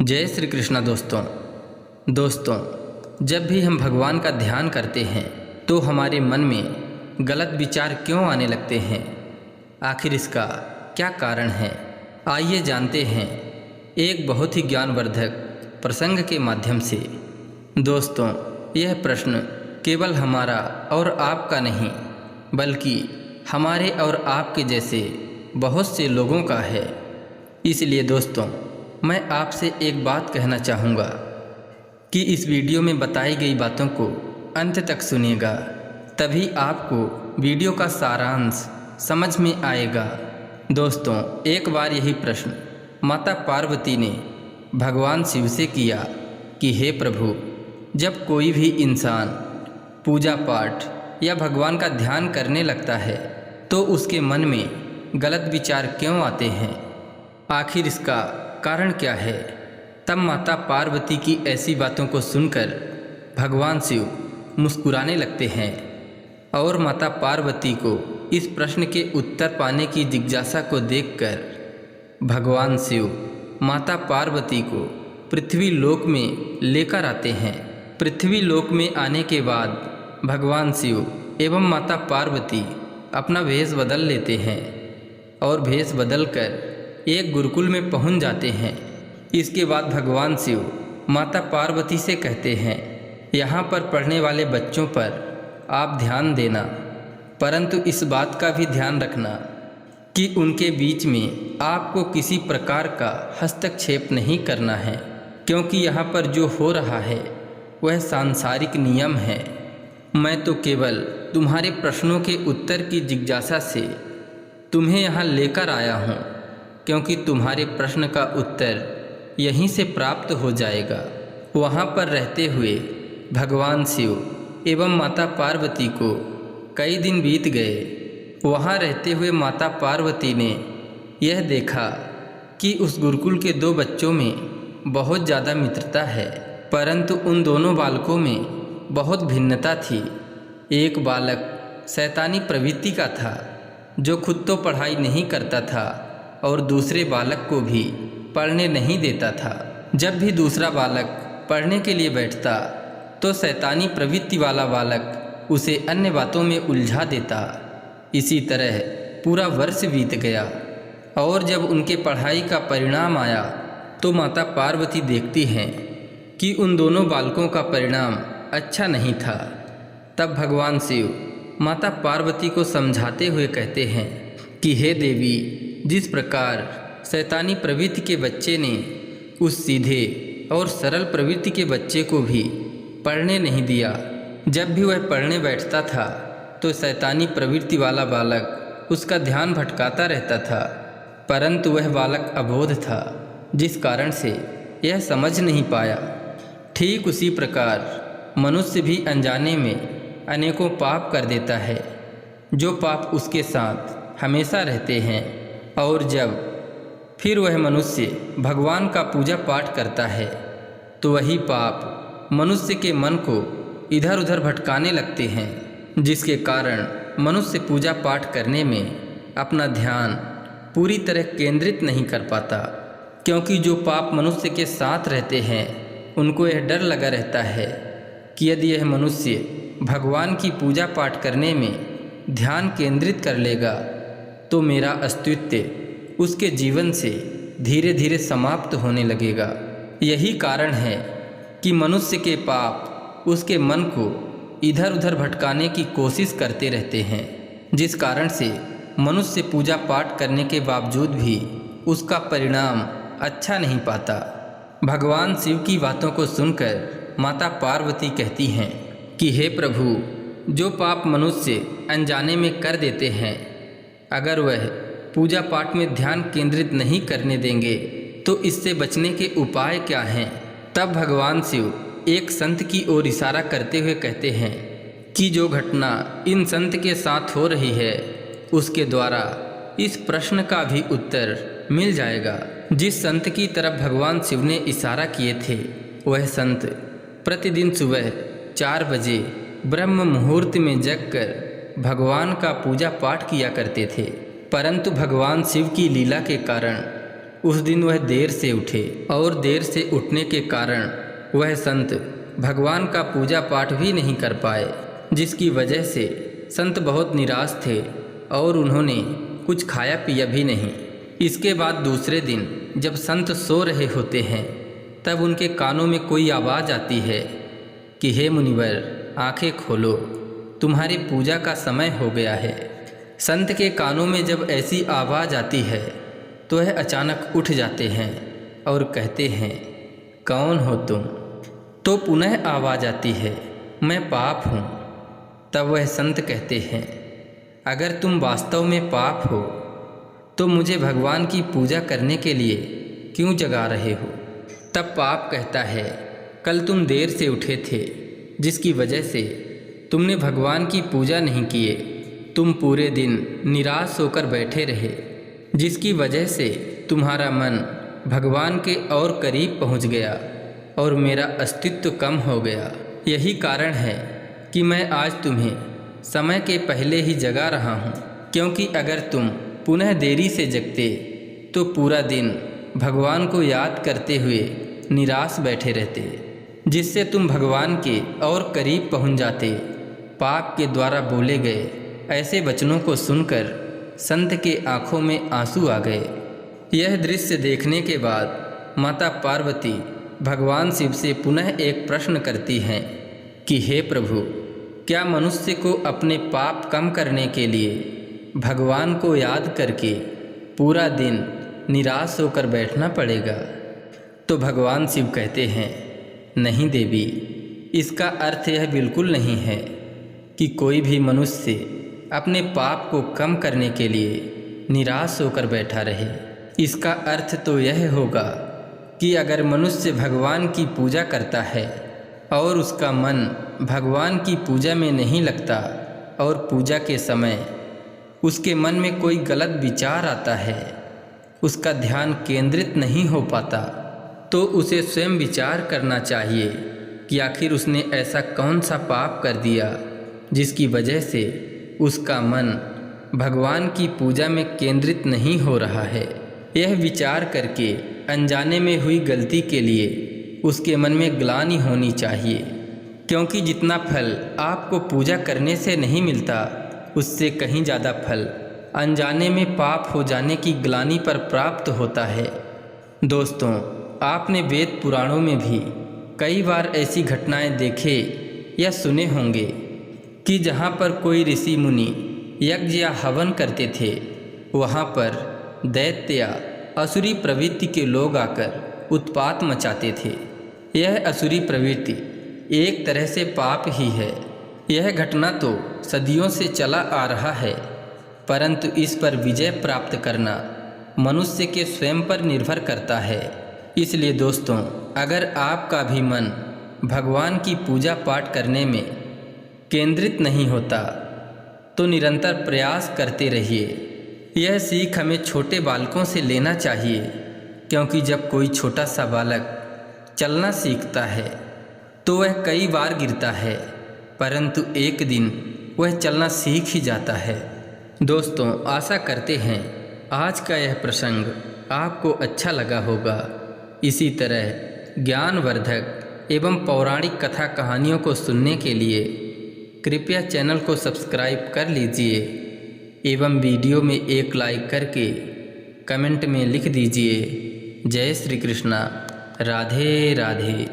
जय श्री कृष्णा दोस्तों जब भी हम भगवान का ध्यान करते हैं तो हमारे मन में गलत विचार क्यों आने लगते हैं। आखिर इसका क्या कारण है, आइए जानते हैं एक बहुत ही ज्ञानवर्धक प्रसंग के माध्यम से। दोस्तों, यह प्रश्न केवल हमारा और आपका नहीं बल्कि हमारे और आपके जैसे बहुत से लोगों का है। इसलिए दोस्तों, मैं आपसे एक बात कहना चाहूँगा कि इस वीडियो में बताई गई बातों को अंत तक सुनिएगा, तभी आपको वीडियो का सारांश समझ में आएगा। दोस्तों, एक बार यही प्रश्न माता पार्वती ने भगवान शिव से किया कि हे प्रभु, जब कोई भी इंसान पूजा पाठ या भगवान का ध्यान करने लगता है तो उसके मन में गलत विचार क्यों आते हैं, आखिर इसका कारण क्या है। तब माता पार्वती की ऐसी बातों को सुनकर भगवान शिव मुस्कुराने लगते हैं और माता पार्वती को इस प्रश्न के उत्तर पाने की जिज्ञासा को देखकर भगवान शिव माता पार्वती को पृथ्वी लोक में लेकर आते हैं। पृथ्वी लोक में आने के बाद भगवान शिव एवं माता पार्वती अपना भेष बदल लेते हैं और भेष बदलकर एक गुरुकुल में पहुंच जाते हैं। इसके बाद भगवान शिव माता पार्वती से कहते हैं, यहाँ पर पढ़ने वाले बच्चों पर आप ध्यान देना, परंतु इस बात का भी ध्यान रखना कि उनके बीच में आपको किसी प्रकार का हस्तक्षेप नहीं करना है, क्योंकि यहाँ पर जो हो रहा है वह सांसारिक नियम है। मैं तो केवल तुम्हारे प्रश्नों के उत्तर की जिज्ञासा से तुम्हें यहाँ लेकर आया हूँ, क्योंकि तुम्हारे प्रश्न का उत्तर यहीं से प्राप्त हो जाएगा। वहाँ पर रहते हुए भगवान शिव एवं माता पार्वती को कई दिन बीत गए। वहाँ रहते हुए माता पार्वती ने यह देखा कि उस गुरुकुल के दो बच्चों में बहुत ज़्यादा मित्रता है, परंतु उन दोनों बालकों में बहुत भिन्नता थी। एक बालक शैतानी प्रवृत्ति का था जो खुद तो पढ़ाई नहीं करता था और दूसरे बालक को भी पढ़ने नहीं देता था। जब भी दूसरा बालक पढ़ने के लिए बैठता तो शैतानी प्रवृत्ति वाला बालक उसे अन्य बातों में उलझा देता। इसी तरह पूरा वर्ष बीत गया और जब उनके पढ़ाई का परिणाम आया तो माता पार्वती देखती हैं कि उन दोनों बालकों का परिणाम अच्छा नहीं था। तब भगवान शिव माता पार्वती को समझाते हुए कहते हैं कि हे देवी, जिस प्रकार शैतानी प्रवृत्ति के बच्चे ने उस सीधे और सरल प्रवृत्ति के बच्चे को भी पढ़ने नहीं दिया, जब भी वह पढ़ने बैठता था तो शैतानी प्रवृत्ति वाला बालक उसका ध्यान भटकाता रहता था, परंतु वह बालक अबोध था, जिस कारण से यह समझ नहीं पाया। ठीक उसी प्रकार मनुष्य भी अनजाने में अनेकों पाप कर देता है, जो पाप उसके साथ हमेशा रहते हैं, और जब फिर वह मनुष्य भगवान का पूजा पाठ करता है तो वही पाप मनुष्य के मन को इधर उधर भटकाने लगते हैं, जिसके कारण मनुष्य पूजा पाठ करने में अपना ध्यान पूरी तरह केंद्रित नहीं कर पाता। क्योंकि जो पाप मनुष्य के साथ रहते हैं उनको यह डर लगा रहता है कि यदि यह मनुष्य भगवान की पूजा पाठ करने में ध्यान केंद्रित कर लेगा तो मेरा अस्तित्व उसके जीवन से धीरे धीरे समाप्त होने लगेगा। यही कारण है कि मनुष्य के पाप उसके मन को इधर उधर भटकाने की कोशिश करते रहते हैं, जिस कारण से मनुष्य पूजा पाठ करने के बावजूद भी उसका परिणाम अच्छा नहीं पाता। भगवान शिव की बातों को सुनकर माता पार्वती कहती हैं कि हे प्रभु, जो पाप मनुष्य अनजाने में कर देते हैं, अगर वह पूजा पाठ में ध्यान केंद्रित नहीं करने देंगे तो इससे बचने के उपाय क्या हैं। तब भगवान शिव एक संत की ओर इशारा करते हुए कहते हैं कि जो घटना इन संत के साथ हो रही है उसके द्वारा इस प्रश्न का भी उत्तर मिल जाएगा। जिस संत की तरफ भगवान शिव ने इशारा किए थे वह संत प्रतिदिन सुबह 4 बजे ब्रह्म मुहूर्त में जगकर भगवान का पूजा पाठ किया करते थे, परंतु भगवान शिव की लीला के कारण उस दिन वह देर से उठे और देर से उठने के कारण वह संत भगवान का पूजा पाठ भी नहीं कर पाए, जिसकी वजह से संत बहुत निराश थे और उन्होंने कुछ खाया पिया भी नहीं। इसके बाद दूसरे दिन जब संत सो रहे होते हैं तब उनके कानों में कोई आवाज़ आती है कि हे मुनिवर, आंखें खोलो, तुम्हारी पूजा का समय हो गया है। संत के कानों में जब ऐसी आवाज़ आती है तो वह अचानक उठ जाते हैं और कहते हैं, कौन हो तुम? तो पुनः आवाज़ आती है, मैं पाप हूँ। तब वह संत कहते हैं, अगर तुम वास्तव में पाप हो तो मुझे भगवान की पूजा करने के लिए क्यों जगा रहे हो? तब पाप कहता है, कल तुम देर से उठे थे, जिसकी वजह से तुमने भगवान की पूजा नहीं किए। तुम पूरे दिन निराश होकर बैठे रहे, जिसकी वजह से तुम्हारा मन भगवान के और करीब पहुंच गया और मेरा अस्तित्व कम हो गया। यही कारण है कि मैं आज तुम्हें समय के पहले ही जगा रहा हूँ, क्योंकि अगर तुम पुनः देरी से जगते तो पूरा दिन भगवान को याद करते हुए निराश बैठे रहते, जिससे तुम भगवान के और करीब पहुँच जाते। पाप के द्वारा बोले गए ऐसे वचनों को सुनकर संत के आँखों में आंसू आ गए। यह दृश्य देखने के बाद माता पार्वती भगवान शिव से पुनः एक प्रश्न करती हैं कि हे प्रभु, क्या मनुष्य को अपने पाप कम करने के लिए भगवान को याद करके पूरा दिन निराश होकर बैठना पड़ेगा? तो भगवान शिव कहते हैं, नहीं देवी, इसका अर्थ यह बिल्कुल नहीं है कि कोई भी मनुष्य अपने पाप को कम करने के लिए निराश होकर बैठा रहे। इसका अर्थ तो यह होगा कि अगर मनुष्य भगवान की पूजा करता है और उसका मन भगवान की पूजा में नहीं लगता और पूजा के समय उसके मन में कोई गलत विचार आता है, उसका ध्यान केंद्रित नहीं हो पाता, तो उसे स्वयं विचार करना चाहिए कि आखिर उसने ऐसा कौन सा पाप कर दिया जिसकी वजह से उसका मन भगवान की पूजा में केंद्रित नहीं हो रहा है। यह विचार करके अनजाने में हुई गलती के लिए उसके मन में ग्लानि होनी चाहिए, क्योंकि जितना फल आपको पूजा करने से नहीं मिलता, उससे कहीं ज़्यादा फल अनजाने में पाप हो जाने की ग्लानि पर प्राप्त होता है। दोस्तों, आपने वेद पुराणों में भी कई बार ऐसी घटनाएं देखे या सुने होंगे कि जहाँ पर कोई ऋषि मुनि यज्ञ या हवन करते थे, वहाँ पर दैत्य या असुरी प्रवृत्ति के लोग आकर उत्पात मचाते थे। यह असुरी प्रवृत्ति एक तरह से पाप ही है। यह घटना तो सदियों से चला आ रहा है, परंतु इस पर विजय प्राप्त करना मनुष्य के स्वयं पर निर्भर करता है। इसलिए दोस्तों, अगर आपका भी मन भगवान की पूजा पाठ करने में केंद्रित नहीं होता तो निरंतर प्रयास करते रहिए। यह सीख हमें छोटे बालकों से लेना चाहिए, क्योंकि जब कोई छोटा सा बालक चलना सीखता है तो वह कई बार गिरता है, परंतु एक दिन वह चलना सीख ही जाता है। दोस्तों, आशा करते हैं आज का यह प्रसंग आपको अच्छा लगा होगा। इसी तरह ज्ञानवर्धक एवं पौराणिक कथा कहानियों को सुनने के लिए कृपया चैनल को सब्सक्राइब कर लीजिए एवं वीडियो में एक लाइक करके कमेंट में लिख दीजिए, जय श्री कृष्णा, राधे राधे।